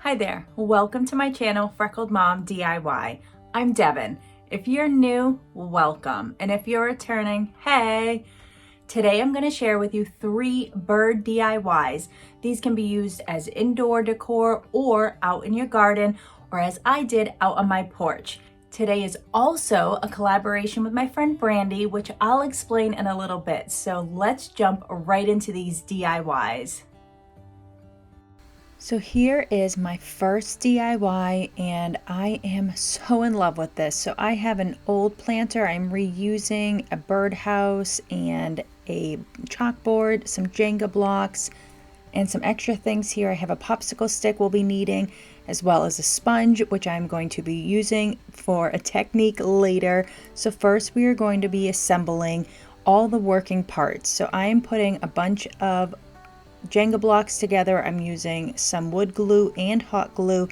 Hi there, welcome to my channel, Freckled Mom DIY. I'm Devin. If you're new, welcome. And if you're returning, hey! Today I'm going to share with you 3 bird DIYs. These can be used as indoor decor or out in your garden, or as I did, out on my porch. Today is also a collaboration with my friend Brandy, which I'll explain in a little bit. So let's jump right into these DIYs. So here is my first DIY and I am so in love with this. So I have an old planter. I'm reusing a birdhouse and a chalkboard, some Jenga blocks, and some extra things here. I have a popsicle stick we'll be needing, as well as a sponge, which I'm going to be using for a technique later. So first we are going to be assembling all the working parts. So I am putting a bunch of Jenga blocks together. I'm using some wood glue and hot glue,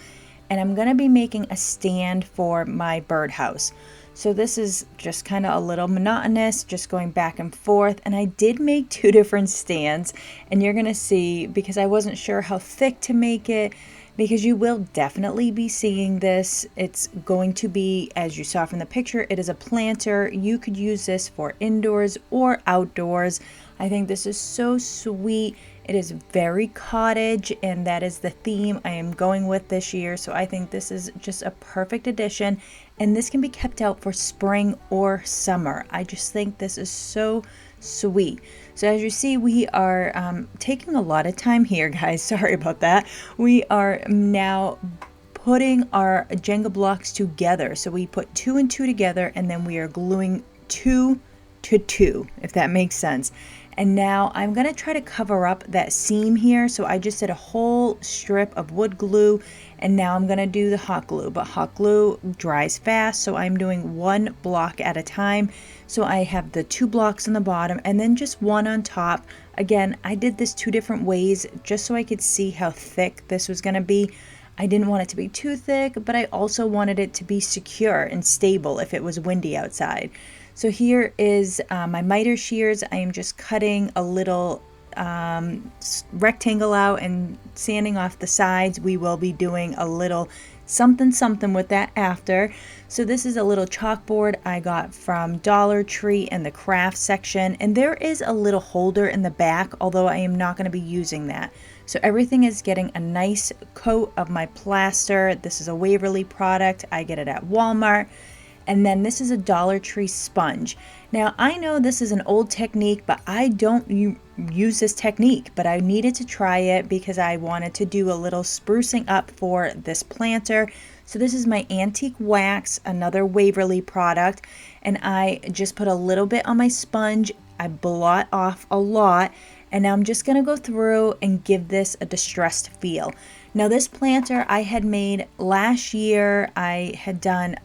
and I'm going to be making a stand for my birdhouse. So this is just kind of a little monotonous, just going back and forth, and I did make 2 different stands, and you're going to see, because I wasn't sure how thick to make it, because you will definitely be seeing this. It's going to be, as you saw from the picture, it is a planter. You could use this for indoors or outdoors. I think this is so sweet. It is very cottage, and that is the theme I am going with this year. So I think this is just a perfect addition, and this can be kept out for spring or summer. I just think this is so sweet. So as you see, we are taking a lot of time here, guys. Sorry about that. We are now putting our Jenga blocks together. So we put 2 and 2 together, and then we are gluing 2 to 2, if that makes sense. And now I'm going to try to cover up that seam here. So I just did a whole strip of wood glue, and now I'm going to do the hot glue. But hot glue dries fast, so I'm doing 1 block at a time. So I have the 2 blocks on the bottom and then just 1 on top. Again, I did this 2 different ways just so I could see how thick this was going to be. I didn't want it to be too thick, but I also wanted it to be secure and stable if it was windy outside. So here is my miter shears. I am just cutting a little rectangle out and sanding off the sides. We will be doing a little something with that after. So this is a little chalkboard I got from Dollar Tree in the craft section, and there is a little holder in the back, although I am not going to be using that. So everything is getting a nice coat of my plaster. This is a Waverly product. I get it at Walmart. And then this is a Dollar Tree sponge. Now I know this is an old technique, but I don't use this technique, but I needed to try it because I wanted to do a little sprucing up for this planter. So this is my antique wax, another Waverly product, and I just put a little bit on my sponge. I blot off a lot, and now I'm just going to go through and give this a distressed feel. Now this planter I had made last year. I had done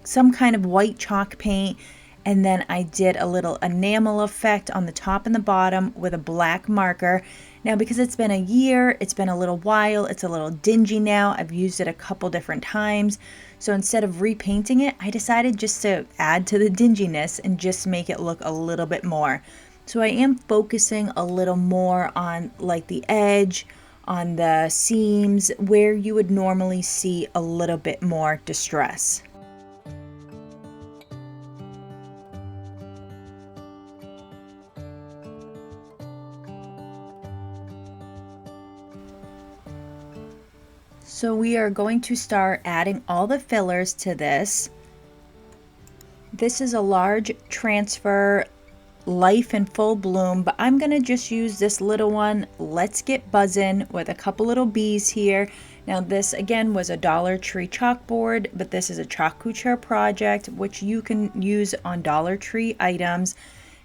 some kind of white chalk paint, and then I did a little enamel effect on the top and the bottom with a black marker. Now because it's been a year, it's been a little while, it's a little dingy now. I've used it a couple different times. So instead of repainting it, I decided just to add to the dinginess and just make it look a little bit more. So I am focusing a little more on like the edge, on the seams, where you would normally see a little bit more distress. So we are going to start adding all the fillers to this. This is a large transfer Life in Full Bloom, but I'm gonna just use this little one. Let's get buzzing with a couple little bees here. Now this again was a Dollar Tree chalkboard, but this is a chalk couture project which you can use on Dollar Tree items.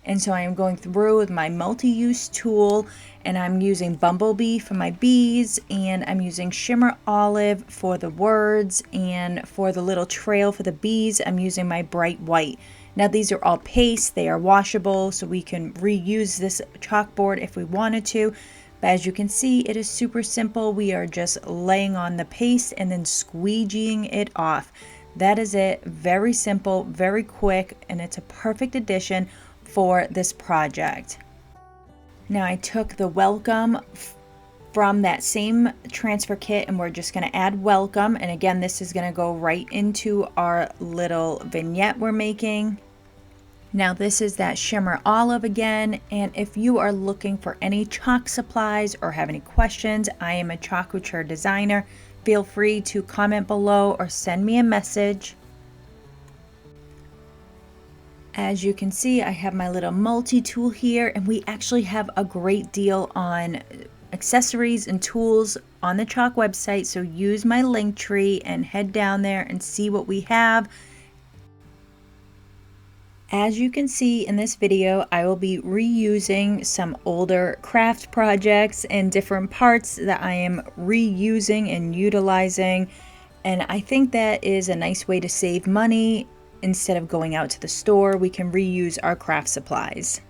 And so I am going through with my multi-use tool, and I'm using Bumblebee for my bees, and I'm using Shimmer Olive for the words, and for the little trail for the bees I'm using my Bright White. Now these are all paste, they are washable, so we can reuse this chalkboard if we wanted to. But as you can see, it is super simple. We are just laying on the paste and then squeegeeing it off. That is it. Very simple, very quick, and it's a perfect addition for this project. Now I took the welcome from that same transfer kit, and we're just going to add welcome. And again, this is going to go right into our little vignette we're making. Now this is that shimmer olive again, and if you are looking for any chalk supplies or have any questions, I am a chalk couture designer. Feel free to comment below or send me a message. As you can see, I have my little multi-tool here, and we actually have a great deal on accessories and tools on the chalk website, so use my link tree and head down there and see what we have. As you can see in this video, I will be reusing some older craft projects and different parts that I am reusing and utilizing. And I think that is a nice way to save money. Instead of going out to the store, we can reuse our craft supplies.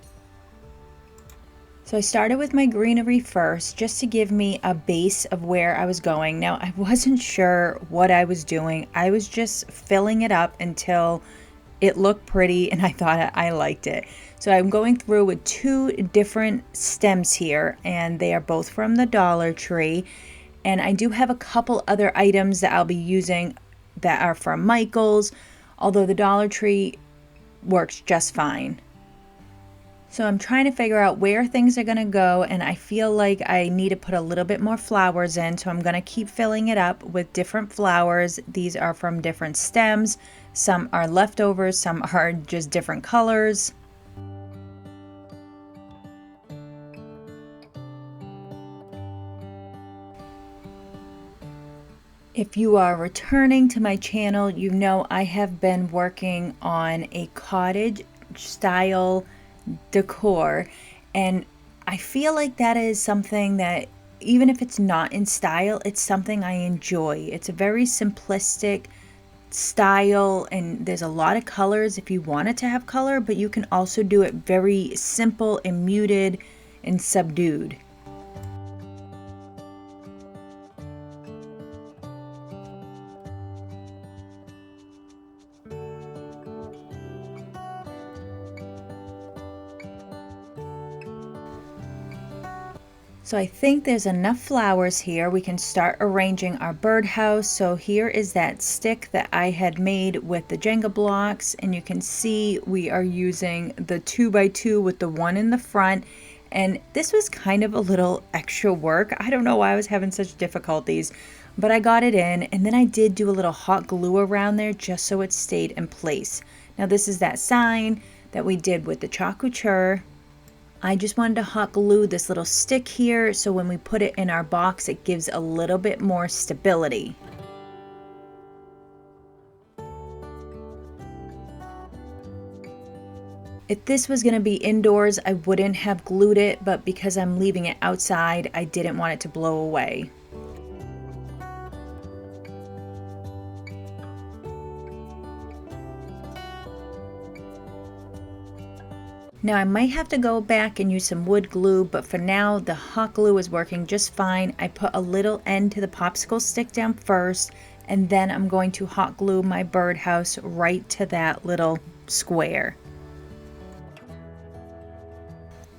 So I started with my greenery first, just to give me a base of where I was going. Now, I wasn't sure what I was doing. I was just filling it up until it looked pretty and I thought I liked it. So I'm going through with 2 different stems here, and they are both from the Dollar Tree. And I do have a couple other items that I'll be using that are from Michael's, although the Dollar Tree works just fine. So I'm trying to figure out where things are going to go, and I feel like I need to put a little bit more flowers in, so I'm going to keep filling it up with different flowers. These are from different stems. Some are leftovers, some are just different colors. If you are returning to my channel, you know I have been working on a cottage style decor, and I feel like that is something that, even if it's not in style, it's something I enjoy. It's a very simplistic style, and there's a lot of colors if you want it to have color, but you can also do it very simple and muted and subdued. So I think there's enough flowers here. We can start arranging our birdhouse. So here is that stick that I had made with the Jenga blocks, and you can see we are using the 2x2 with the one in the front. And this was kind of a little extra work. I don't know why I was having such difficulties, but I got it in, and then I did do a little hot glue around there just so it stayed in place. Now this is that sign that we did with the chalk couture. I just wanted to hot glue this little stick here, so when we put it in our box, it gives a little bit more stability. If this was going to be indoors, I wouldn't have glued it, but because I'm leaving it outside, I didn't want it to blow away. Now I might have to go back and use some wood glue, but for now the hot glue is working just fine. I put a little end to the popsicle stick down first, and then I'm going to hot glue my birdhouse right to that little square.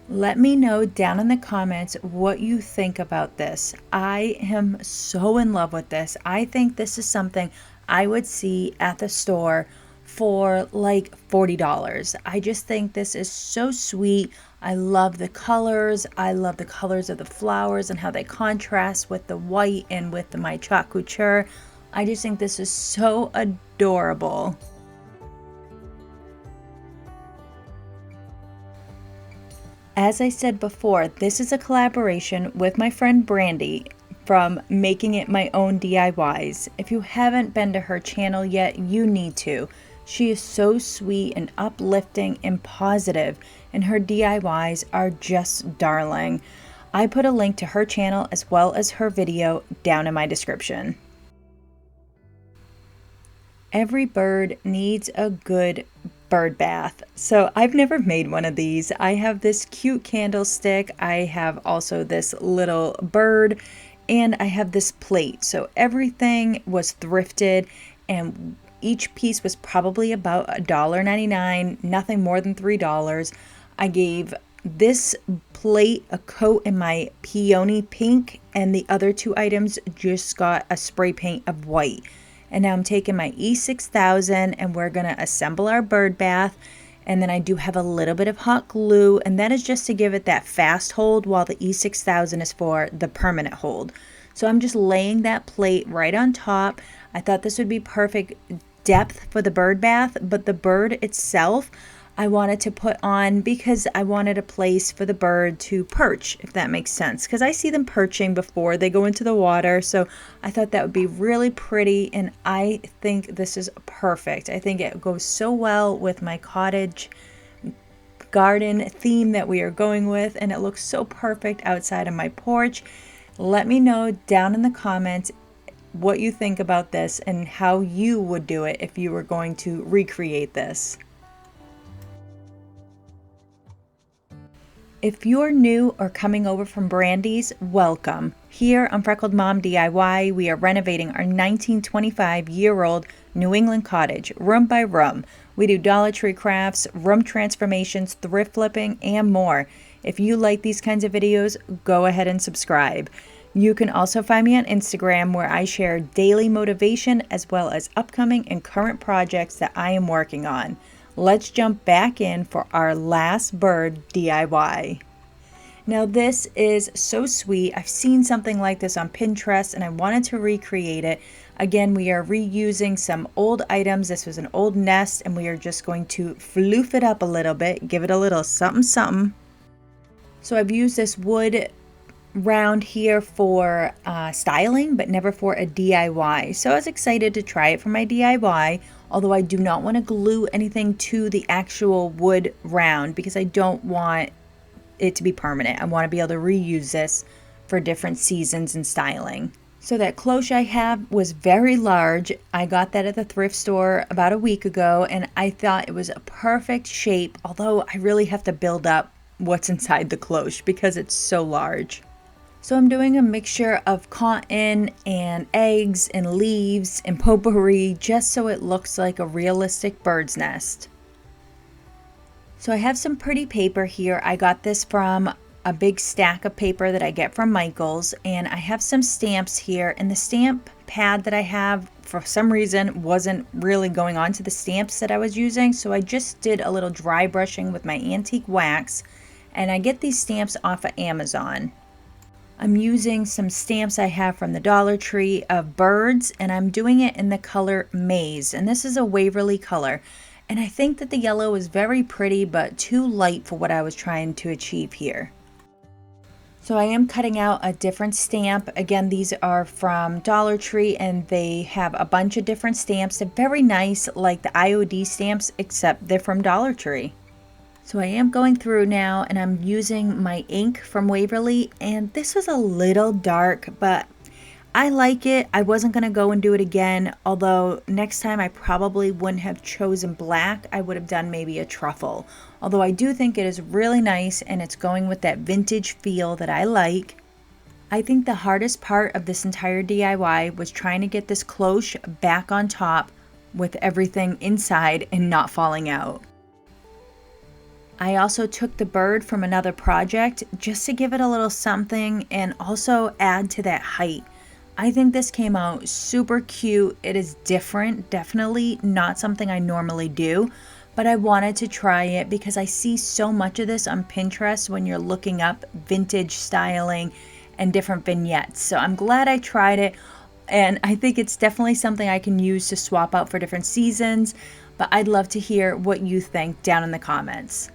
Let me know down in the comments what you think about this. I am so in love with this. I think this is something I would see at the store for like $40. I just think this is so sweet. I love the colors. I love the colors of the flowers and how they contrast with the white and with my chalk couture. I just think this is so adorable. As I said before, this is a collaboration with my friend Brandy from Making It My Own DIYs. If you haven't been to her channel yet, you need to. She is so sweet and uplifting and positive, and her DIYs are just darling. I put a link to her channel as well as her video down in my description. Every bird needs a good bird bath. So I've never made one of these. I have this cute candlestick. I have also this little bird, and I have this plate. So everything was thrifted, and each piece was probably about $1.99, nothing more than $3. I gave this plate a coat in my peony pink, and the other two items just got a spray paint of white. And now I'm taking my E6000 and we're going to assemble our bird bath. And then I do have a little bit of hot glue, and that is just to give it that fast hold, while the E6000 is for the permanent hold. So I'm just laying that plate right on top. I thought this would be perfect depth for the bird bath, but the bird itself I wanted to put on because I wanted a place for the bird to perch, if that makes sense, because I see them perching before they go into the water. So I thought that would be really pretty, and I think this is perfect. I think it goes so well with my cottage garden theme that we are going with, and it looks so perfect outside of my porch. Let me know down in the comments what you think about this and how you would do it if you were going to recreate this. If you're new or coming over from Brandy's, welcome. Here on Freckled Mom DIY, we are renovating our 1925-year-old New England cottage, room by room. We do Dollar Tree crafts, room transformations, thrift flipping, and more. If you like these kinds of videos, go ahead and subscribe. You can also find me on Instagram, where I share daily motivation as well as upcoming and current projects that I am working on. Let's jump back in for our last bird DIY. Now this is so sweet. I've seen something like this on Pinterest and I wanted to recreate it. Again, we are reusing some old items. This was an old nest and we are just going to floof it up a little bit, give it a little something something. So I've used this wood round here for styling, but never for a DIY. So I was excited to try it for my DIY, although I do not want to glue anything to the actual wood round because I don't want it to be permanent. I want to be able to reuse this for different seasons and styling. So that cloche I have was very large. I got that at the thrift store about a week ago, and I thought it was a perfect shape, although I really have to build up what's inside the cloche because it's so large. So I'm doing a mixture of cotton and eggs and leaves and potpourri just so it looks like a realistic bird's nest. So I have some pretty paper here. I got this from a big stack of paper that I get from Michael's, and I have some stamps here, and the stamp pad that I have for some reason wasn't really going on to the stamps that I was using, so I just did a little dry brushing with my antique wax, and I get these stamps off of Amazon. I'm using some stamps I have from the Dollar Tree of birds, and I'm doing it in the color maize, and this is a Waverly color. And I think that the yellow is very pretty, but too light for what I was trying to achieve here. So I am cutting out a different stamp. Again, these are from Dollar Tree, and they have a bunch of different stamps. They're very nice, like the IOD stamps, except they're from Dollar Tree. So I am going through now, and I'm using my ink from Waverly, and this was a little dark, but I like it. I wasn't going to go and do it again, although next time I probably wouldn't have chosen black. I would have done maybe a truffle, although I do think it is really nice, and it's going with that vintage feel that I like. I think the hardest part of this entire DIY was trying to get this cloche back on top with everything inside and not falling out. I also took the bird from another project just to give it a little something and also add to that height. I think this came out super cute. It is different, definitely not something I normally do, but I wanted to try it because I see so much of this on Pinterest when you're looking up vintage styling and different vignettes. So I'm glad I tried it, and I think it's definitely something I can use to swap out for different seasons, but I'd love to hear what you think down in the comments.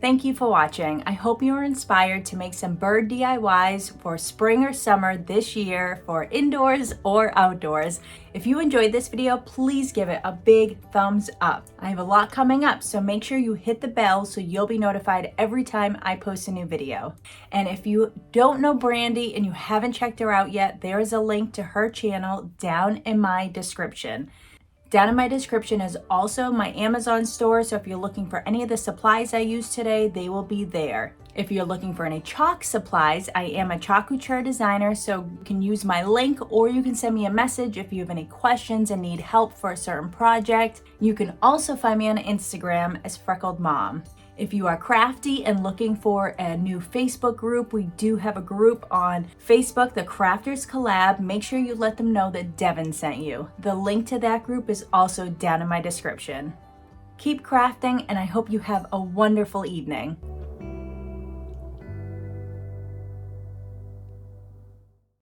Thank you for watching. I hope you are inspired to make some bird DIYs for spring or summer this year for indoors or outdoors. If you enjoyed this video, please give it a big thumbs up. I have a lot coming up, so make sure you hit the bell so you'll be notified every time I post a new video. And if you don't know Brandy and you haven't checked her out yet, there is a link to her channel down in my description. Down in my description is also my Amazon store, so if you're looking for any of the supplies I used today, they will be there. If you're looking for any chalk supplies, I am a chalk couture designer, so you can use my link, or you can send me a message if you have any questions and need help for a certain project. You can also find me on Instagram as Freckled Mom. If you are crafty and looking for a new Facebook group, we do have a group on Facebook, the Crafters Collab. Make sure you let them know that Devin sent you. The link to that group is also down in my description. Keep crafting, and I hope you have a wonderful evening.